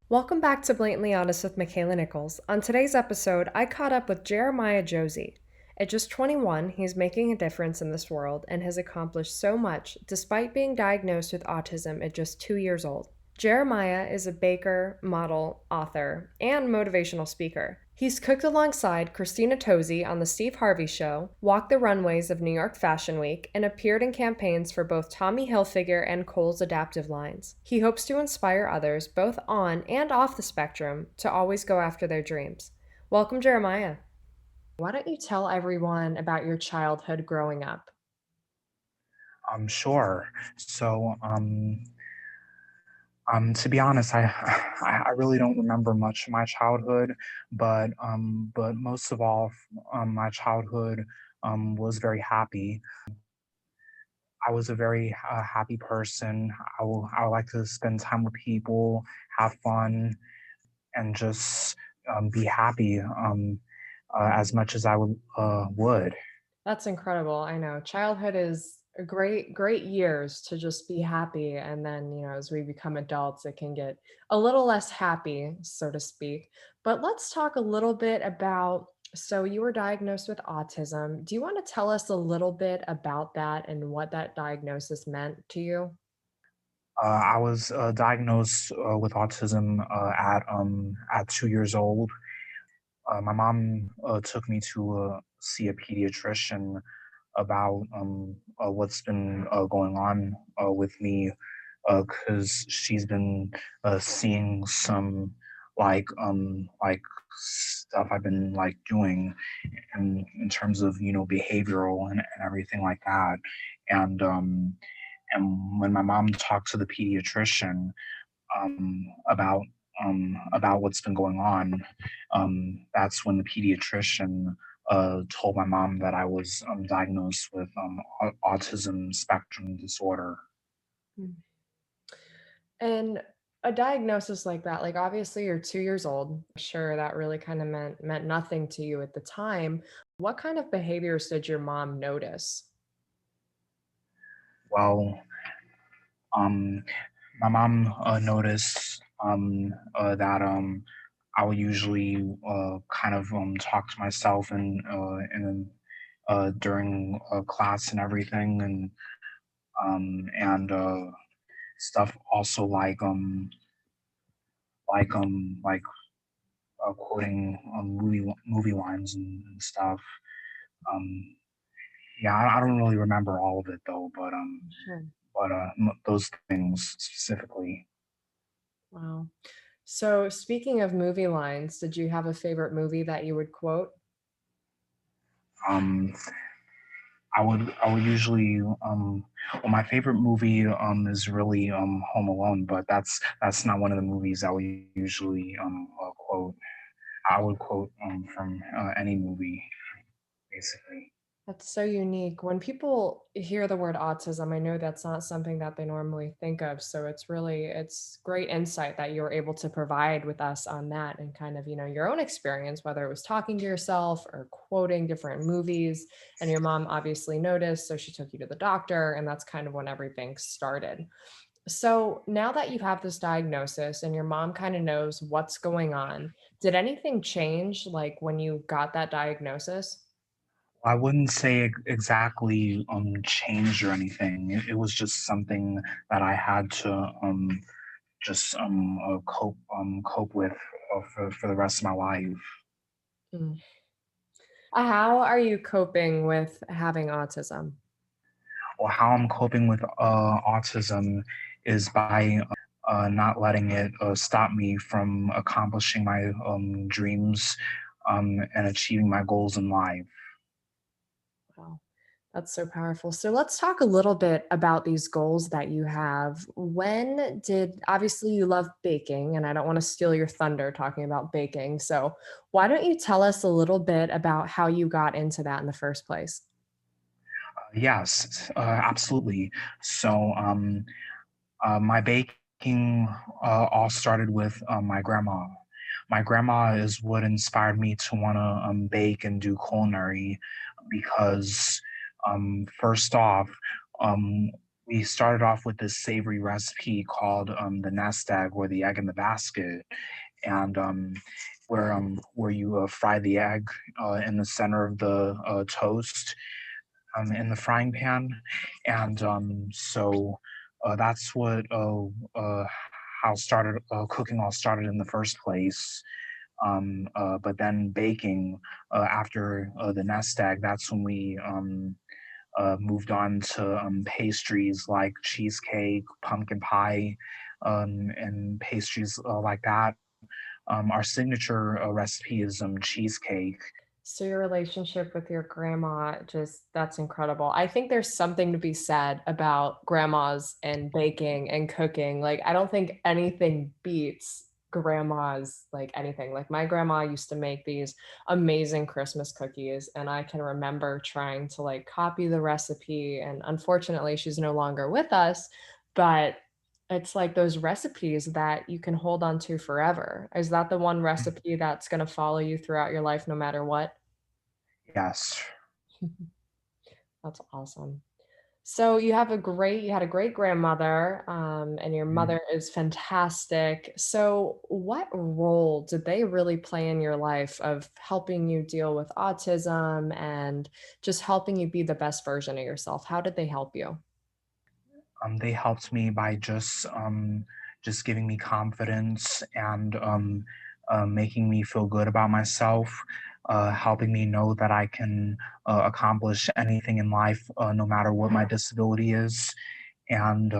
Welcome back to Blatantly Honest with Makaila Nichols. On today's episode, I caught up with Jeremiah Josey. At just 21, he's making a difference in this world and has accomplished so much despite being diagnosed with autism at just 2 years old. Jeremiah is a baker, model, author, and motivational speaker. He's cooked alongside Christina Tozzi on The Steve Harvey Show, walked the runways of New York Fashion Week, and appeared in campaigns for both Tommy Hilfiger and Kohl's adaptive lines. He hopes to inspire others, both on and off the spectrum, to always go after their dreams. Welcome, Jeremiah. Why don't you tell everyone about your childhood growing up? Sure. To be honest, I really don't remember much of my childhood, but most of all, my childhood was very happy. I was a very happy person. I like to spend time with people, have fun, and just be happy as much as I would. That's incredible. I know. Childhood is a great years to just be happy. And then, as we become adults, it can get a little less happy, so to speak. But let's talk a little bit about so you were diagnosed with autism. Do you want to tell us a little bit about that and what that diagnosis meant to you? I was diagnosed with autism at 2 years old. My mom took me to see a pediatrician about what's been going on with me because she's been seeing some like stuff I've been like doing in terms of behavioral and everything like that. And um, and when my mom talked to the pediatrician about what's been going on, that's when the pediatrician told my mom that I was diagnosed with autism spectrum disorder. Mm. And a diagnosis like that, like obviously you're 2 years old. Sure, that really kind of meant nothing to you at the time. What kind of behaviors did your mom notice? Well, um, my mom noticed that I would usually kind of talk to myself and during class and everything, and stuff also like quoting movie lines and stuff. Um, yeah, I don't really remember all of it though, Sure. those things specifically. Wow. So, speaking of movie lines, did you have a favorite movie that you would quote? Um, I would usually well, my favorite movie is really Home Alone, but that's not one of the movies I would usually quote. I would quote from any movie basically. That's so unique. When people hear the word autism, I know that's not something that they normally think of. So it's great insight that you're able to provide with us on that and kind of, your own experience, whether it was talking to yourself or quoting different movies. And your mom obviously noticed, so she took you to the doctor, and that's kind of when everything started. So now that you have this diagnosis and your mom kind of knows what's going on, did anything change like when you got that diagnosis? I wouldn't say exactly change or anything. It was just something that I had to just cope with for the rest of my life. Mm. How are you coping with having autism? Or how I'm coping with autism is by not letting it stop me from accomplishing my dreams and achieving my goals in life. Wow, that's so powerful. So let's talk a little bit about these goals that you have. When did, obviously, you love baking, and I don't want to steal your thunder talking about baking. So why don't you tell us a little bit about how you got into that in the first place? Yes, absolutely. My baking all started with my grandma. My grandma is what inspired me to want to bake and do culinary because, first off, um, we started off with this savory recipe called the nest egg, or the egg in the basket, and where you fry the egg in the center of the toast in the frying pan, and that's what how started cooking all started in the first place. But then baking after the nest egg, that's when we moved on to pastries like cheesecake, pumpkin pie, and pastries like that. Our signature recipe is cheesecake. So your relationship with your grandma, just that's incredible. I think there's something to be said about grandmas and baking and cooking. Like I don't think anything beats grandma's like anything. Like my grandma used to make these amazing Christmas cookies and I can remember trying to like copy the recipe and unfortunately she's no longer with us, but it's like those recipes that you can hold on to forever. Is that the one recipe that's gonna follow you throughout your life no matter what? Yes. That's awesome. So you had a great grandmother, and your Mhm. mother is fantastic. So what role did they really play in your life of helping you deal with autism and just helping you be the best version of yourself? How did they help you? They helped me by just giving me confidence and making me feel good about myself, helping me know that I can accomplish anything in life, no matter what my disability is, and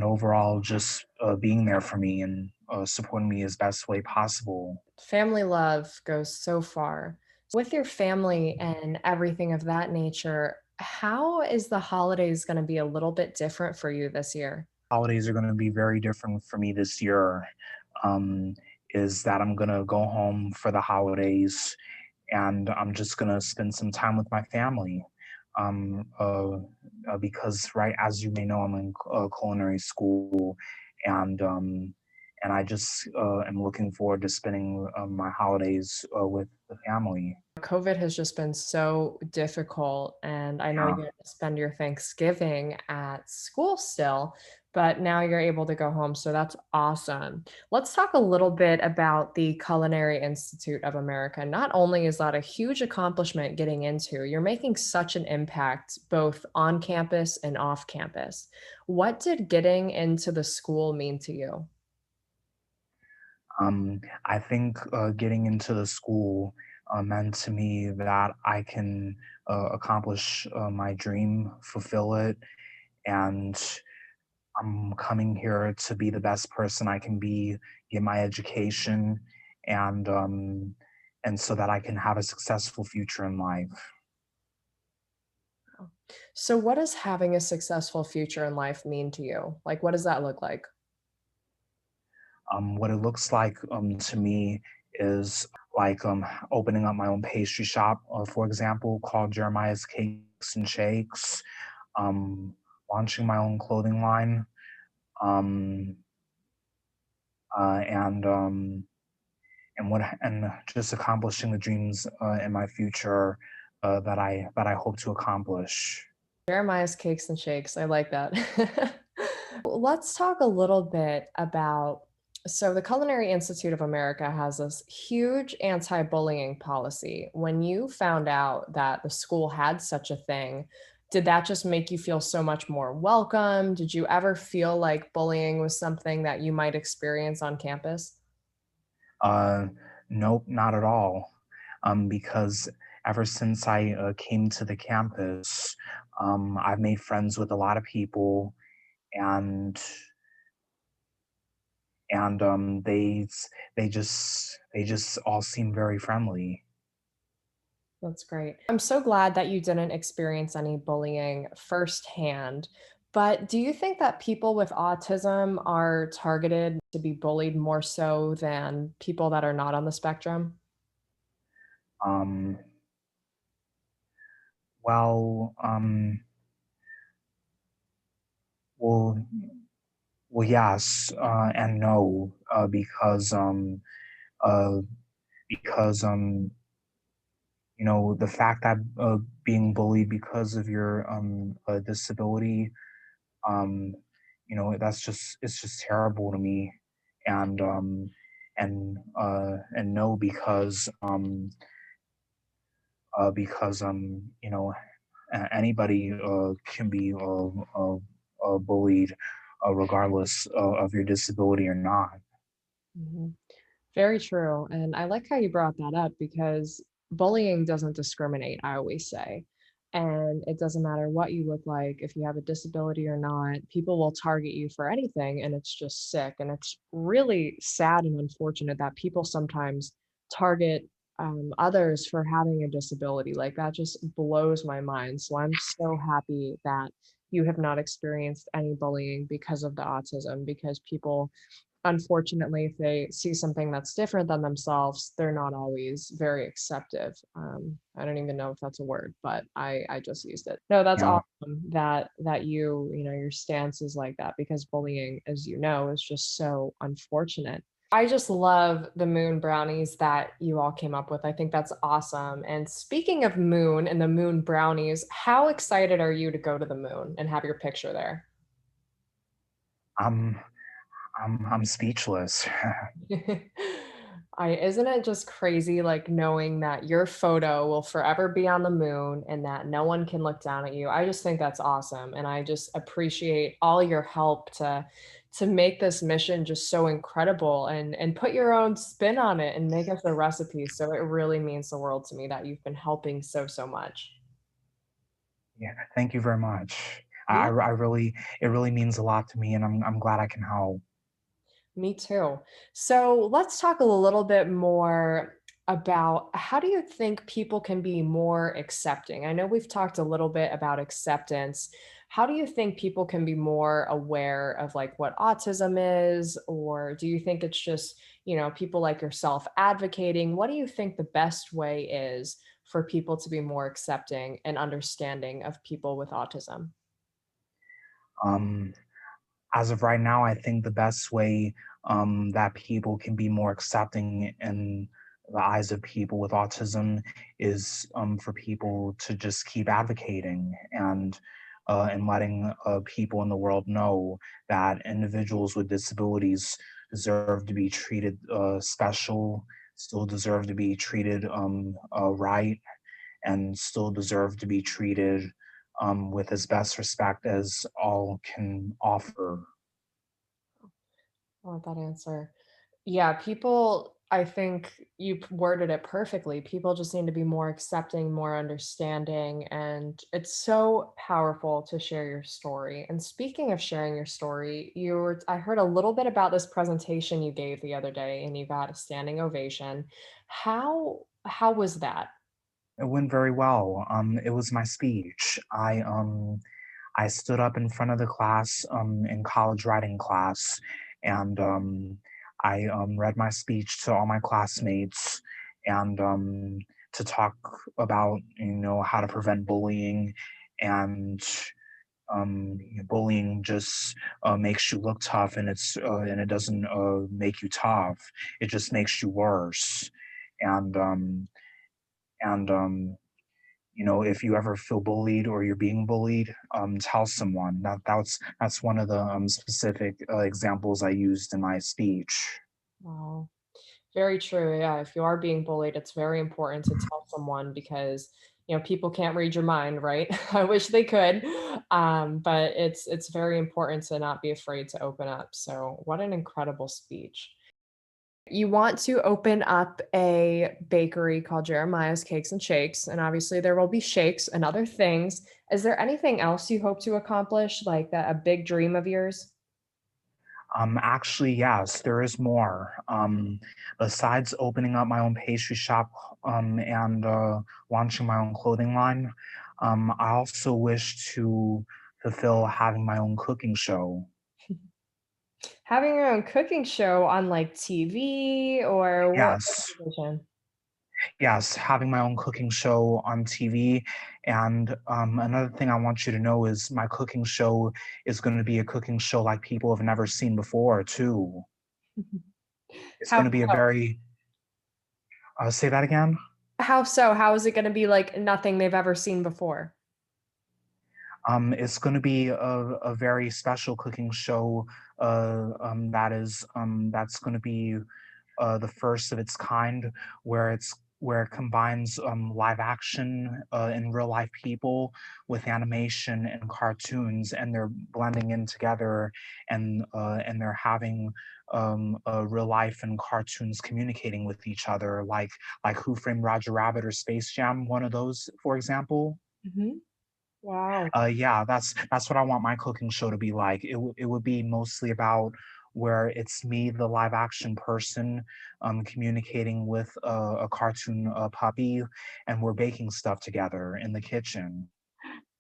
overall just being there for me and supporting me as best way possible. Family love goes so far. With your family and everything of that nature, how is the holidays gonna be a little bit different for you this year? Holidays are going to be very different for me this year. Um, is that I'm going to go home for the holidays, and I'm just going to spend some time with my family. Because, right, as you may know, I'm in culinary school, and I just am looking forward to spending my holidays with the family. COVID has just been so difficult, and I know Yeah. you had to spend your Thanksgiving at school still, but now you're able to go home, so that's awesome. Let's talk a little bit about the Culinary Institute of America. Not only is that a huge accomplishment getting into, you're making such an impact both on campus and off campus. What did getting into the school mean to you? I think getting into the school meant to me that I can accomplish my dream, fulfill it, and I'm coming here to be the best person I can be, get my education, and so that I can have a successful future in life. So, what does having a successful future in life mean to you? Like, what does that look like? What it looks like to me is like opening up my own pastry shop, for example, called Jeremiah's Cakes and Shakes, um, launching my own clothing line, um, and just accomplishing the dreams in my future that I hope to accomplish. Jeremiah's Cakes and Shakes, I like that. Let's talk a little bit about so the Culinary Institute of America has this huge anti-bullying policy. When you found out that the school had such a thing, did that just make you feel so much more welcome? Did you ever feel like bullying was something that you might experience on campus? Uh, nope, not at all. Because ever since I came to the campus, I've made friends with a lot of people, and they just all seem very friendly. That's great. I'm so glad that you didn't experience any bullying firsthand. But do you think that people with autism are targeted to be bullied more so than people that are not on the spectrum? Um, well, well, yes and no, uh, because the fact that being bullied because of your disability, um, it's just terrible to me. And no, because anybody can be bullied, regardless of your disability or not. Mhm. Very true. And I like how you brought that up because bullying doesn't discriminate, I always say. And it doesn't matter what you look like, if you have a disability or not, people will target you for anything. And it's just sick. And it's really sad and unfortunate that people sometimes target others for having a disability. Like that just blows my mind. So I'm so happy that you have not experienced any bullying because of the autism, because people, unfortunately, if they see something that's different than themselves, they're not always very acceptive. I don't even know if that's a word, but I just used it. No, that's You know, awesome that your stance is like that because bullying, as you know, is just so unfortunate. I just love the moon brownies that you all came up with. I think that's awesome. And speaking of moon and the moon brownies, how excited are you to go to the moon and have your picture there? I'm I'm speechless. I isn't it just crazy, like, knowing that your photo will forever be on the moon and that no one can look down at you? I just think that's awesome, and I just appreciate all your help to make this mission just so incredible and put your own spin on it and make us a recipe, so it really means the world to me that you've been helping so, so much. Yeah, thank you very much. Yeah. I really, it really means a lot to me, and I'm glad I can help. Me too. So let's talk a little bit more about how do you think people can be more accepting? I know we've talked a little bit about acceptance. How do you think people can be more aware of like what autism is? Or do you think it's just, people like yourself advocating? What do you think the best way is for people to be more accepting and understanding of people with autism? Um, as of right now, I think the best way that people can be more accepting in the eyes of people with autism is for people to just keep advocating and letting people in the world know that individuals with disabilities deserve to be treated special, still deserve to be treated right, and still deserve to be treated with as best respect as all can offer. I want that answer. Yeah, people, I think you worded it perfectly. People just need to be more accepting, more understanding, and it's so powerful to share your story. And speaking of sharing your story, I heard a little bit about this presentation you gave the other day and you got a standing ovation. How was that? It went very well. It was my speech. I stood up in front of the class in college writing class, and I read my speech to all my classmates, and to talk about how to prevent bullying, and bullying just makes you look tough, and it doesn't make you tough. It just makes you worse, and and if you ever feel bullied or you're being bullied, tell someone. That's one of the specific examples I used in my speech. Wow. Very true. Yeah, if you are being bullied, it's very important to tell someone because, people can't read your mind, right? I wish they could. But it's very important to not be afraid to open up. So, what an incredible speech. You want to open up a bakery called Jeremiah's Cakes and Shakes, and obviously there will be shakes and other things. Is there anything else you hope to accomplish, like that a big dream of yours? Actually, yes, there is more. Besides opening up my own pastry shop and launching my own clothing line, I also wish to fulfill having my own cooking show. Having your own cooking show on like TV or what Yes, television? yes, having my own cooking show on TV. And another thing I want you to know is my cooking show is going to be a cooking show like people have never seen before, too. It's How going to be a very, say that again? How so? How is it gonna be like nothing they've ever seen before? It's going to be a very special cooking show that's going to be the first of its kind, where it combines live action and real life people with animation and cartoons, and they're blending in together, and they're having real life and cartoons communicating with each other, like Who Framed Roger Rabbit or Space Jam, one of those, for example. Mhm. Wow. Yeah, that's what I want my cooking show to be like. It would be mostly about where it's me, the live action person, communicating with a cartoon puppy, and we're baking stuff together in the kitchen.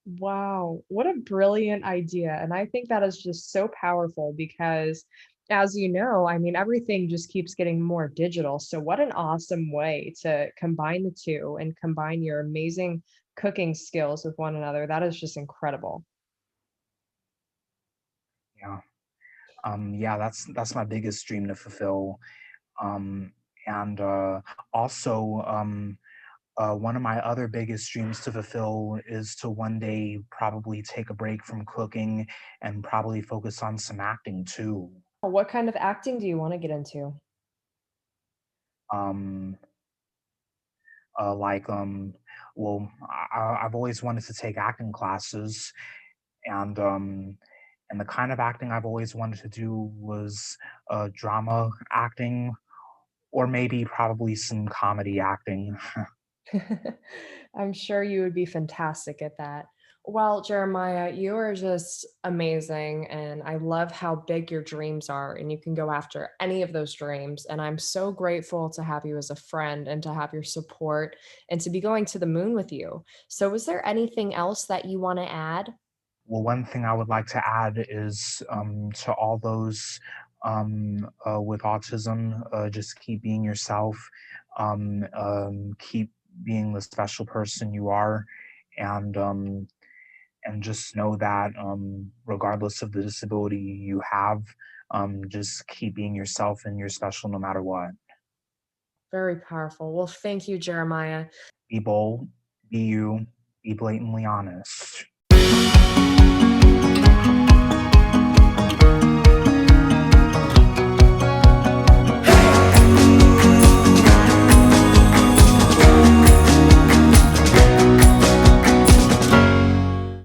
Wow, what a brilliant idea. And I think that is just so powerful because, as you know, I mean, everything just keeps getting more digital. So, what an awesome way to combine the two and combine your amazing cooking skills with one another. That is just incredible. Yeah, yeah, that's my biggest dream to fulfill. Um, and also, one of my other biggest dreams to fulfill is to one day probably take a break from cooking and probably focus on some acting too. What kind of acting do you want to get into? Um, like, well, I've always wanted to take acting classes, and and the kind of acting I've always wanted to do was drama acting, or maybe probably some comedy acting. I'm sure you would be fantastic at that. Well, Jeremiah, you are just amazing. And I love how big your dreams are. And you can go after any of those dreams. And I'm so grateful to have you as a friend and to have your support and to be going to the moon with you. So, is there anything else that you want to add? Well, one thing I would like to add is to all those with autism, just keep being yourself, keep being the special person you are, and and just know that regardless of the disability you have, just keep being yourself and you're special no matter what. Very powerful. Well, thank you, Jeremiah. Be bold, be you, be blatantly honest.